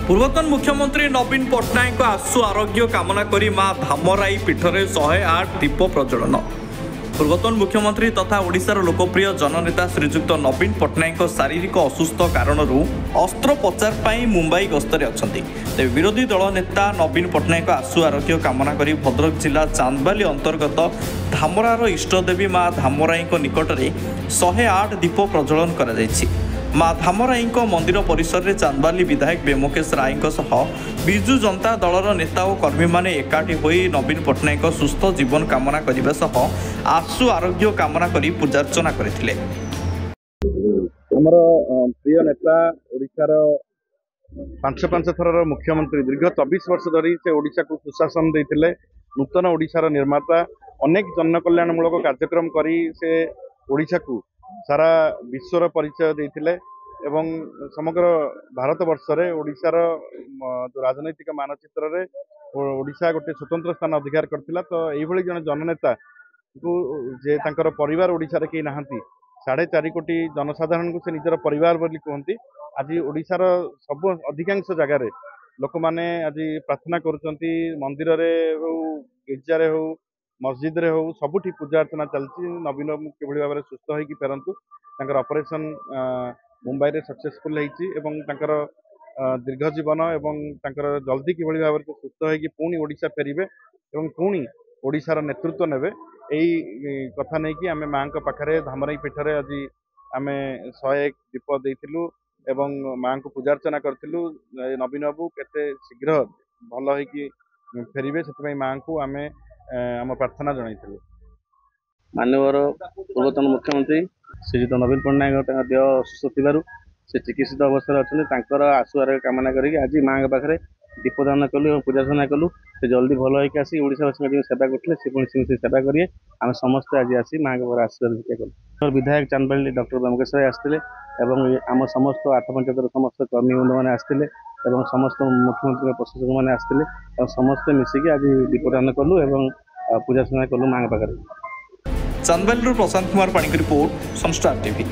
पूर्वतन मुख्यमंत्री नवीन पट्टनायक आशु आरोग्य कामना करी मां धामराई पीठरे 108 दीप प्रज्वलन। पूर्वतन मुख्यमंत्री तथा ओडिशार लोकप्रिय जननेता श्रीजुक्त नवीन पट्टनायक शारीरिक असुस्थ कारण अस्त्रोपचार पाई मुंबई गस्तरे अछंती। तेबे विरोधी दल नेता नवीन पट्टनायक आशु आरोग्य कामना करी भद्रक जिला चांदबाली अंतर्गत धामरार इष्टदेवी मां धामराई निकटरे 108 दीप प्रज्वलन करा जायछि। मां धामराई मंदिर परिसर में चांदबाली विधायक बेमुकेश राय बिजु जनता दलर नेता और कर्मी माने एकाठी होई नवीन पट्टनायक सुस्थ जीवन कामना करने सह आशु आरोग्य कामना करी पूजार्चना करथिले। हमर प्रिय नेता ओडिशार 5 थर मुख्यमंत्री दीर्घ 24 वर्ष धरी से ओडिशा को सुशासन देथिले। नूतन ओडिशार निर्माता अनेक जनकल्याणमूलक कार्यक्रम करी से ओडिशा को सारा विश्वर परिचय देथिले एवं समग्र भारत वर्ष रे ओडिशार जो राजनैतिक मानचित्र रे ओडिशा गोटे स्वतंत्र स्थान अधिकार करथिला। तो एइभଳି जन जननेता को जे तांकर परिवार ओडिशा रे के नाहंती 4.5 कोटी जनसाधारण को से निजर परिवार बोली कहंती। आज ओडिशार सब अधिकांश जगह रे लोक माने आज प्रार्थना करूचंती, मंदिर रे हो गिरजा रे हो मस्जिद रे हो सबुठी पूजा अर्चना चलती। नवीन किभଳି भाबरे सुस्थ होई कि फेरंतु तांकर ऑपरेशन मुंबई रे सक्सेसफुल हेची एवं तांकर दीर्घ जीवन एवं तांकर जल्दी किभଳି भाबरे सुस्थ होई कि पुणी ओडिशा फेरिबे एवं पुणी ओडिशार नेतृत्व नेबे। एई कथा नै कि आमे मां को पाखरे धामराई पीठरे आज आमे 101 दीप देइथिलु एवं मां को पूजा अर्चना करथिलु। नवीन बाबू केते शीघ्र भल होई कि फेरिबे सेतपई मां को आमे आम प्रार्थना जनाइथिलु। माननीय पूर्वतन मुख्यमंत्री श्रीजुक्त नवीन पट्टनायक देह असुस्थ थिबारु से चिकित्सित अवस्था अच्छा आशु आरोग्य कामना करी आज माँ पाखे दीपदान कलु और पूजार्चना कलु। से जल्दी भल होकर आसी ओडिशावासी जो सेवा करते से सेवा करेंगे। आम समस्त आज आसी माँ के आशीर्वाद कलु। विधायक चांदबाली डॉक्टर बेमुकेश राय आसते आम समस्त 8 पंचायतर समस्त कर्मी बंधु मैंने आसते समस्त मुख्यमंत्री प्रशासक मैंने आसते समस्ते मिसिकी आज दीपदान कलु और पूजार्चना कलु माँ पाखे। चांदबाली प्रशांत कुमार पाणी की रिपोर्ट, सनस्टार टीवी।